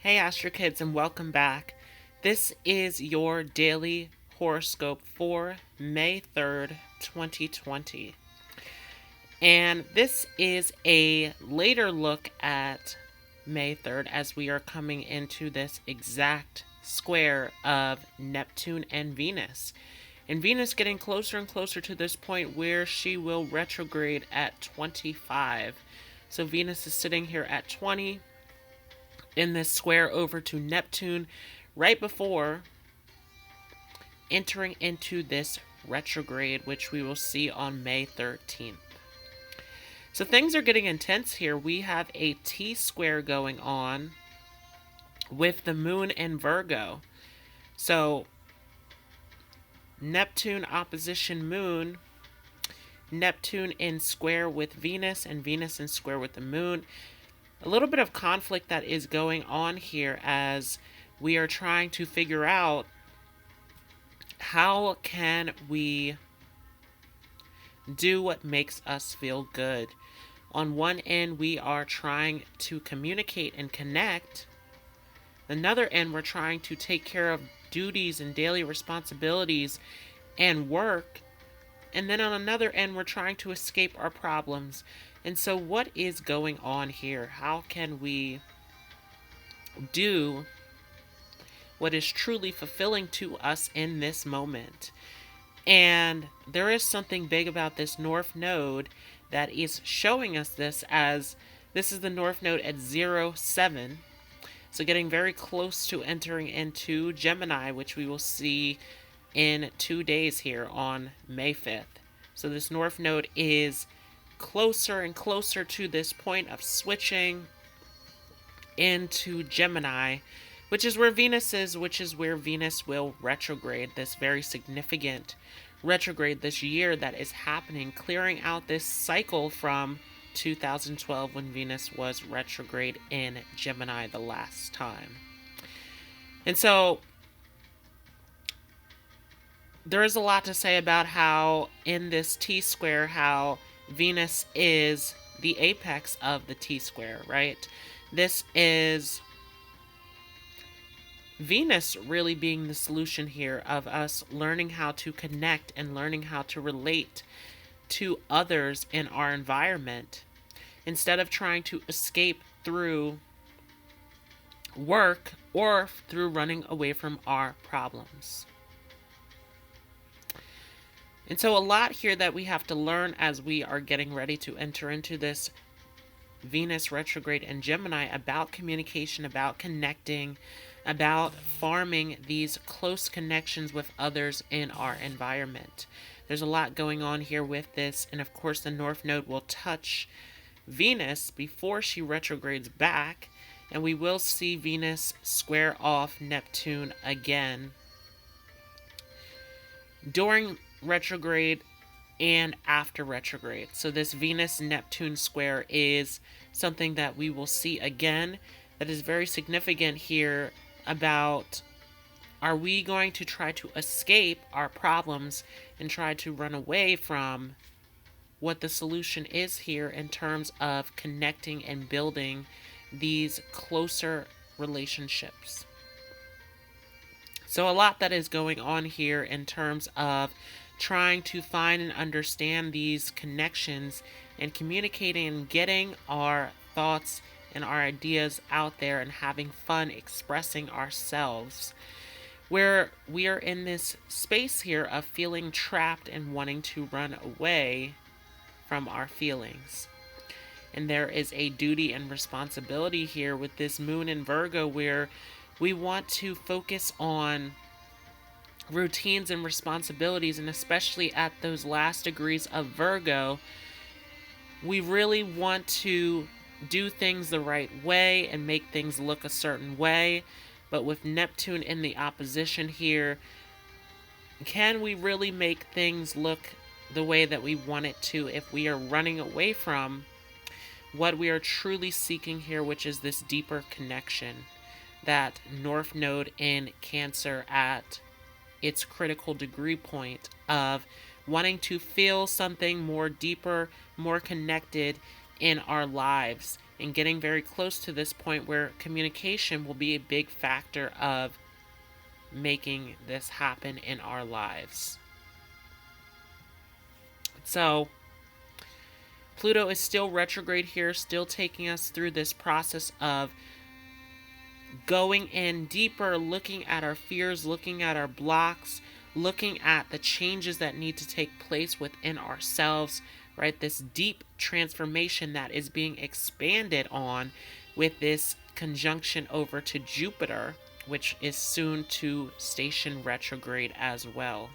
Hey Astro Kids, and welcome back. This is your daily horoscope for May 3rd, 2020. And this is a later look at May 3rd as we are coming into this exact square of Neptune and Venus. And Venus getting closer and closer to this point where she will retrograde at 25. So Venus is sitting here at 20 in this square over to Neptune right before entering into this retrograde, which we will see on May 13th. So things are getting intense here. We have a T square going on with the moon in Virgo. So Neptune opposition moon, Neptune in square with Venus, and Venus in square with the moon. A little bit of conflict that is going on here as we are trying to figure out how can we do what makes us feel good. On one end, we are trying to communicate and connect. Another end, we're trying to take care of duties and daily responsibilities and work. And then on another end, we're trying to escape our problems. And so what is going on here? How can we do what is truly fulfilling to us in this moment? And there is something big about this North Node that is showing us this, as this is the North Node at 07. So getting very close to entering into Gemini, which we will see in 2 days here on May 5th. So this North Node is closer and closer to this point of switching into Gemini, which is where Venus is, which is where Venus will retrograde, this very significant retrograde this year that is happening, clearing out this cycle from 2012 when Venus was retrograde in Gemini the last time. And so there is a lot to say about how in this T square, how Venus is the apex of the T square, right? This is Venus really being the solution here of us learning how to connect and learning how to relate to others in our environment instead of trying to escape through work or through running away from our problems. And so a lot here that we have to learn as we are getting ready to enter into this Venus retrograde in Gemini about communication, about connecting, about farming these close connections with others in our environment. There's a lot going on here with this, and of course the North Node will touch Venus before she retrogrades back, and we will see Venus square off Neptune again during retrograde and after retrograde. So this Venus-Neptune square is something that we will see again that is very significant here about, are we going to try to escape our problems and try to run away from what the solution is here in terms of connecting and building these closer relationships? So a lot that is going on here in terms of trying to find and understand these connections and communicating and getting our thoughts and our ideas out there and having fun expressing ourselves, where we are in this space here of feeling trapped and wanting to run away from our feelings. And there is a duty and responsibility here with this moon in Virgo where we want to focus on routines and responsibilities, and especially at those last degrees of Virgo, we really want to do things the right way and make things look a certain way. But with Neptune in the opposition here, can we really make things look the way that we want it to if we are running away from what we are truly seeking here, which is this deeper connection, that North Node in Cancer at its critical degree point of wanting to feel something more deeper, more connected in our lives, and getting very close to this point where communication will be a big factor of making this happen in our lives. So Pluto is still retrograde here, still taking us through this process of going in deeper, looking at our fears, looking at our blocks, looking at the changes that need to take place within ourselves, right? This deep transformation that is being expanded on with this conjunction over to Jupiter, which is soon to station retrograde as well.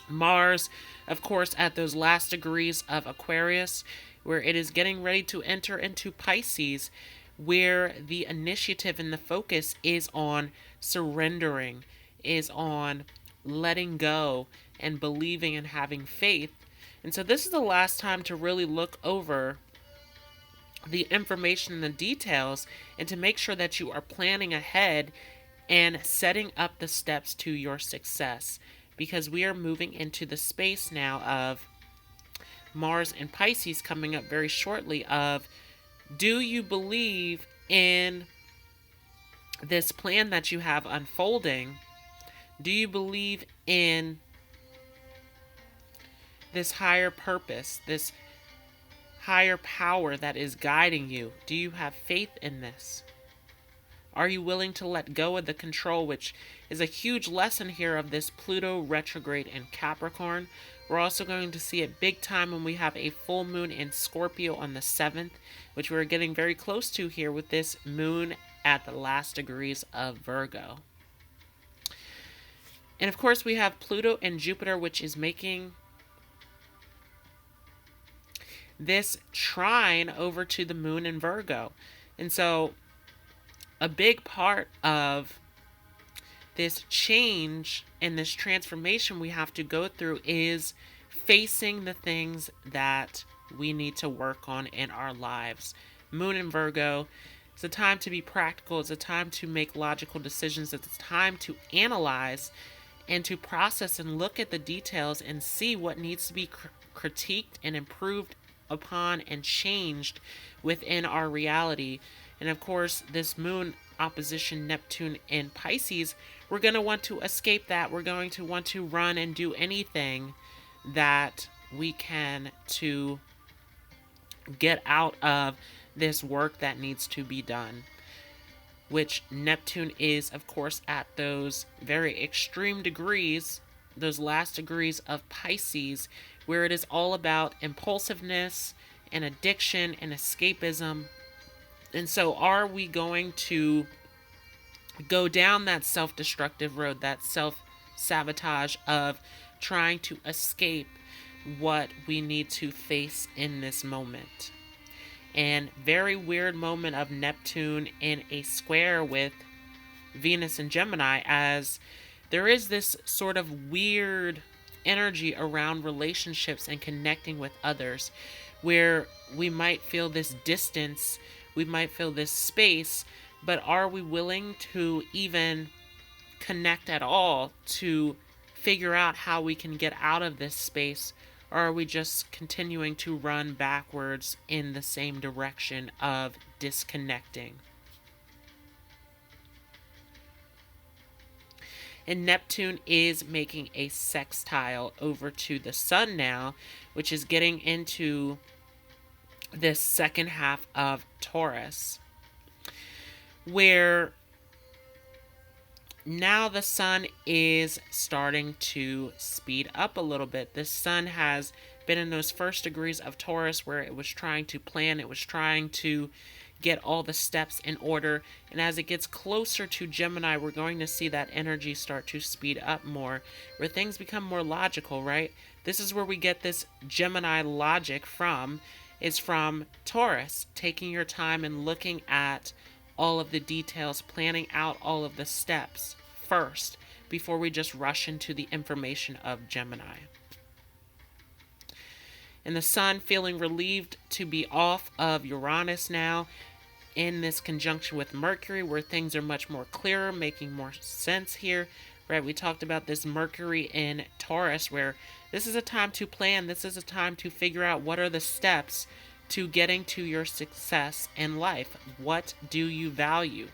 Mars, of course, at those last degrees of Aquarius, where it is getting ready to enter into Pisces, where the initiative and the focus is on surrendering, is on letting go and believing and having faith. And so this is the last time to really look over the information and the details and to make sure that you are planning ahead and setting up the steps to your success, because we are moving into the space now of Mars and Pisces coming up very shortly of, do you believe in this plan that you have unfolding? Do you believe in this higher purpose, this higher power that is guiding you? Do you have faith in this? Are you willing to let go of the control, which is a huge lesson here of this Pluto retrograde in Capricorn? We're also going to see it big time when we have a full moon in Scorpio on the 7th, which we're getting very close to here with this moon at the last degrees of Virgo. And of course we have Pluto and Jupiter, which is making this trine over to the moon in Virgo. And so a big part of this change and this transformation we have to go through is facing the things that we need to work on in our lives. Moon in Virgo, it's a time to be practical. It's a time to make logical decisions. It's a time to analyze and to process and look at the details and see what needs to be critiqued and improved upon and changed within our reality. And of course, this moon opposition Neptune in Pisces, we're going to want to escape that. We're going to want to run and do anything that we can to get out of this work that needs to be done, which Neptune is, of course, at those very extreme degrees, those last degrees of Pisces, where it is all about impulsiveness and addiction and escapism. And so are we going to go down that self-destructive road, that self-sabotage of trying to escape what we need to face in this moment? And very weird moment of Neptune in a square with Venus and Gemini, as there is this sort of weird energy around relationships and connecting with others, where we might feel this distance, we might feel this space, but are we willing to even connect at all to figure out how we can get out of this space? Or are we just continuing to run backwards in the same direction of disconnecting? And Neptune is making a sextile over to the Sun now, which is getting into this second half of Taurus, where now the Sun is starting to speed up a little bit. The Sun has been in those first degrees of Taurus where it was trying to plan, it was trying to get all the steps in order. And as it gets closer to Gemini, we're going to see that energy start to speed up more, where things become more logical, right? This is where we get this Gemini logic from, is from Taurus, taking your time and looking at all of the details, planning out all of the steps first before we just rush into the information of Gemini. And the Sun feeling relieved to be off of Uranus now in this conjunction with Mercury, where things are much more clearer, making more sense here, right? We talked about this Mercury in Taurus, where this is a time to plan. This is a time to figure out what are the steps to getting to your success in life? What do you value?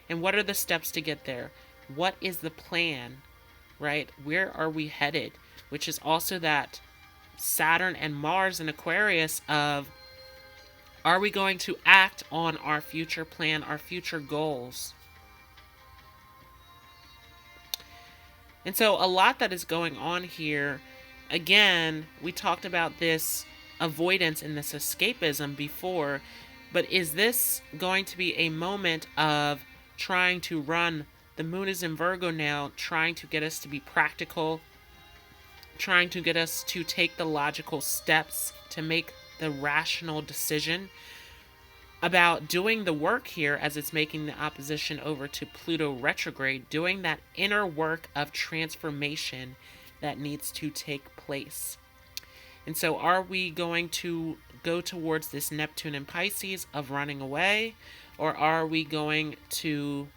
And what are the steps to get there? What is the plan, right? Where are we headed? Which is also that Saturn and Mars in Aquarius of, are we going to act on our future plan, our future goals? And so a lot that is going on here. Again, we talked about this avoidance and this escapism before, but is this going to be a moment of trying to run? The moon is in Virgo now, trying to get us to be practical, trying to get us to take the logical steps to make the rational decision about doing the work here as it's making the opposition over to Pluto retrograde, doing that inner work of transformation that needs to take place. And so are we going to go towards this Neptune and Pisces of running away, or are we going to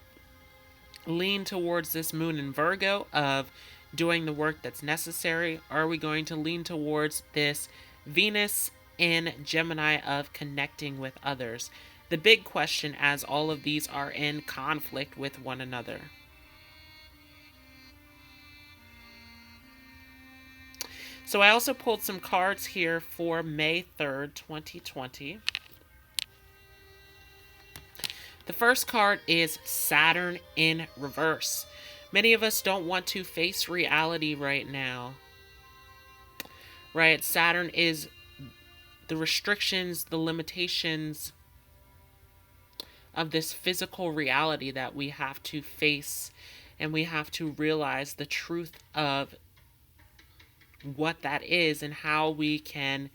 lean towards this moon in Virgo of doing the work that's necessary? Are we going to lean towards this Venus in Gemini of connecting with others? The big question, as all of these are in conflict with one another. So I also pulled some cards here for May 3rd, 2020. The first card is Saturn in reverse. Many of us don't want to face reality right now. Right? Saturn is the restrictions, the limitations of this physical reality that we have to face, and we have to realize the truth of what that is and how we can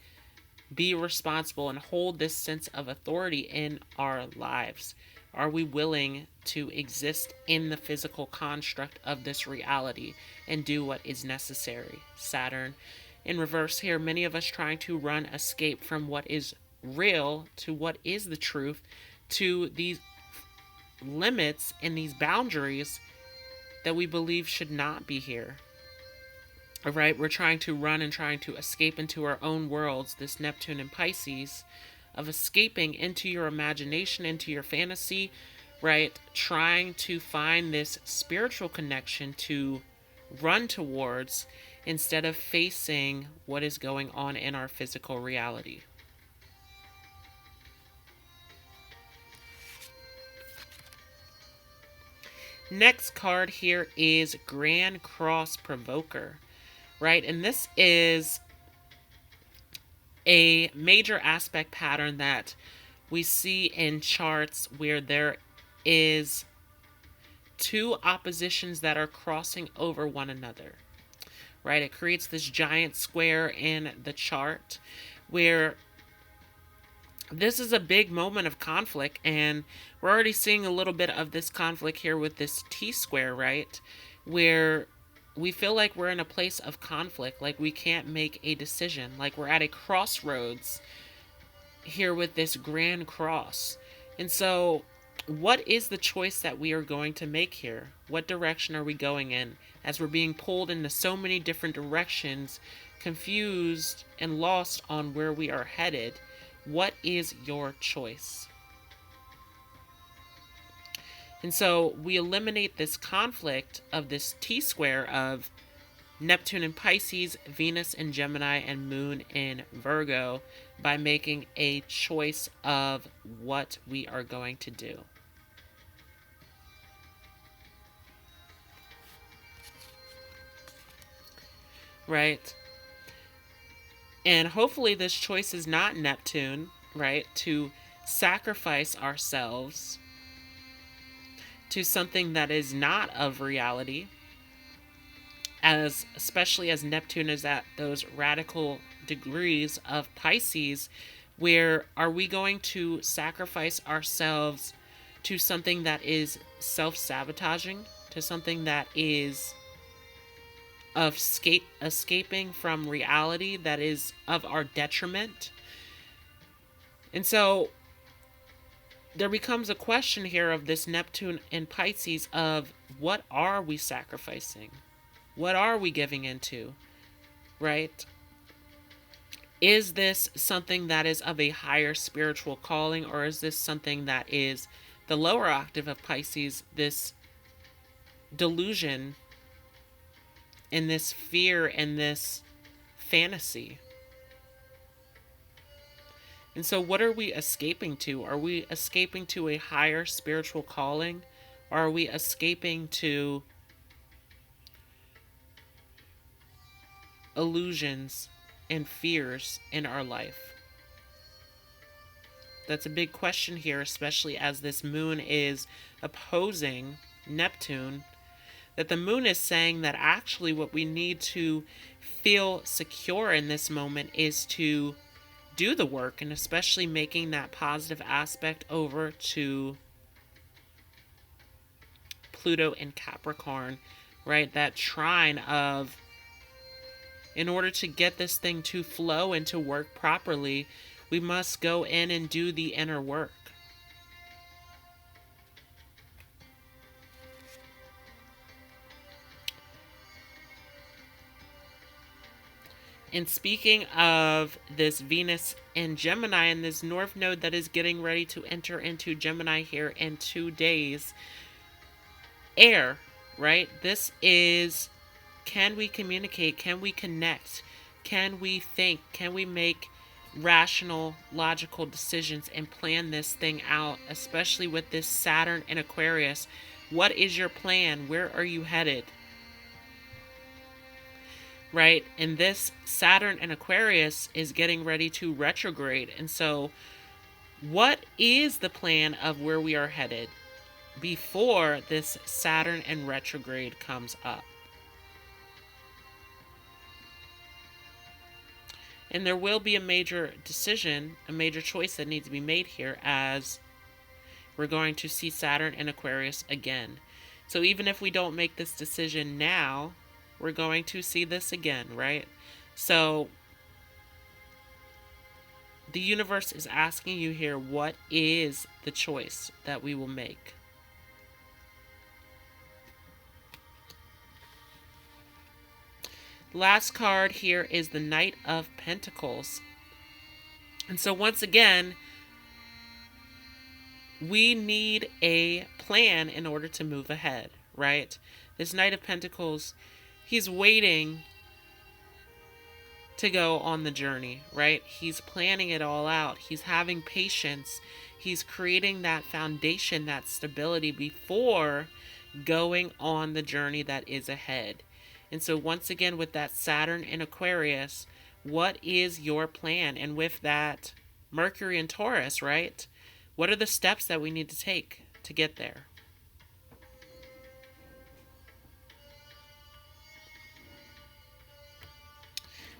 be responsible and hold this sense of authority in our lives. Are we willing to exist in the physical construct of this reality and do what is necessary? Saturn in reverse here, many of us trying to run, escape from what is real to what is the truth, to these limits and these boundaries that we believe should not be here. All right, we're trying to run and trying to escape into our own worlds, this Neptune and Pisces, of escaping into your imagination, into your fantasy, right? Trying to find this spiritual connection to run towards instead of facing what is going on in our physical reality. Next card here is Grand Cross Provoker, right? And this is a major aspect pattern that we see in charts where there is two oppositions that are crossing over one another, right? It creates this giant square in the chart where this is a big moment of conflict, and we're already seeing a little bit of this conflict here with this T-square, right? Where we feel like we're in a place of conflict, like we can't make a decision, like we're at a crossroads here with this Grand Cross. And so what is the choice that we are going to make here? What direction are we going in? As we're being pulled into so many different directions, confused and lost on where we are headed. What is your choice? And so we eliminate this conflict of this T-square of Neptune in Pisces, Venus in Gemini, and Moon in Virgo by making a choice of what we are going to do. Right? And hopefully this choice is not Neptune, right? To sacrifice ourselves to something that is not of reality, especially as Neptune is at those radical degrees of Pisces, where are we going to sacrifice ourselves to something that is self-sabotaging, to something that is of escaping from reality that is of our detriment? And so there becomes a question here of this Neptune and Pisces of what are we sacrificing? What are we giving into? Right? Is this something that is of a higher spiritual calling, or is this something that is the lower octave of Pisces, this delusion and this fear and this fantasy? And so what are we escaping to? Are we escaping to a higher spiritual calling? Or are we escaping to illusions and fears in our life? That's a big question here, especially as this moon is opposing Neptune. That the moon is saying that actually what we need to feel secure in this moment is to do the work, and especially making that positive aspect over to Pluto and Capricorn, right? That trine of, in order to get this thing to flow and to work properly, we must go in and do the inner work. And speaking of this Venus and Gemini and this North Node that is getting ready to enter into Gemini here in 2 days, air, right? This is, can we communicate? Can we connect? Can we think? Can we make rational, logical decisions and plan this thing out, especially with this Saturn in Aquarius? What is your plan? Where are you headed? Right? And this Saturn in Aquarius is getting ready to retrograde. And so what is the plan of where we are headed before this Saturn in retrograde comes up? And there will be a major decision, a major choice that needs to be made here, as we're going to see Saturn in Aquarius again. So even if we don't make this decision now, we're going to see this again, right? So the universe is asking you here, what is the choice that we will make? Last card here is the Knight of Pentacles. And so once again, we need a plan in order to move ahead, right? This Knight of Pentacles, he's waiting to go on the journey, right? He's planning it all out. He's having patience. He's creating that foundation, that stability before going on the journey that is ahead. And so once again, with that Saturn in Aquarius, what is your plan? And with that Mercury in Taurus, right? What are the steps that we need to take to get there?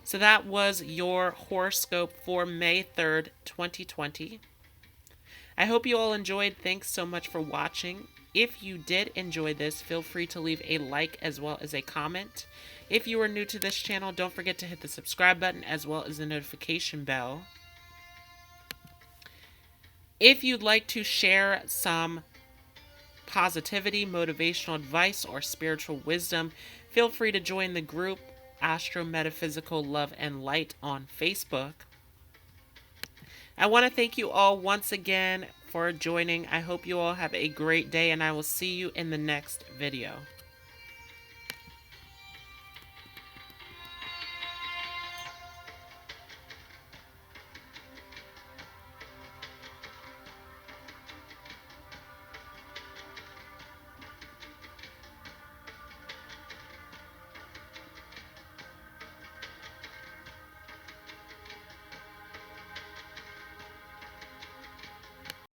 So that was your horoscope for May 3rd, 2020. I hope you all enjoyed. Thanks so much for watching. If you did enjoy this, feel free to leave a like as well as a comment. If you are new to this channel, don't forget to hit the subscribe button as well as the notification bell. If you'd like to share some positivity, motivational advice, or spiritual wisdom, feel free to join the group Astro Metaphysical Love and Light on Facebook. I want to thank you all once again for joining. I hope you all have a great day, and I will see you in the next video.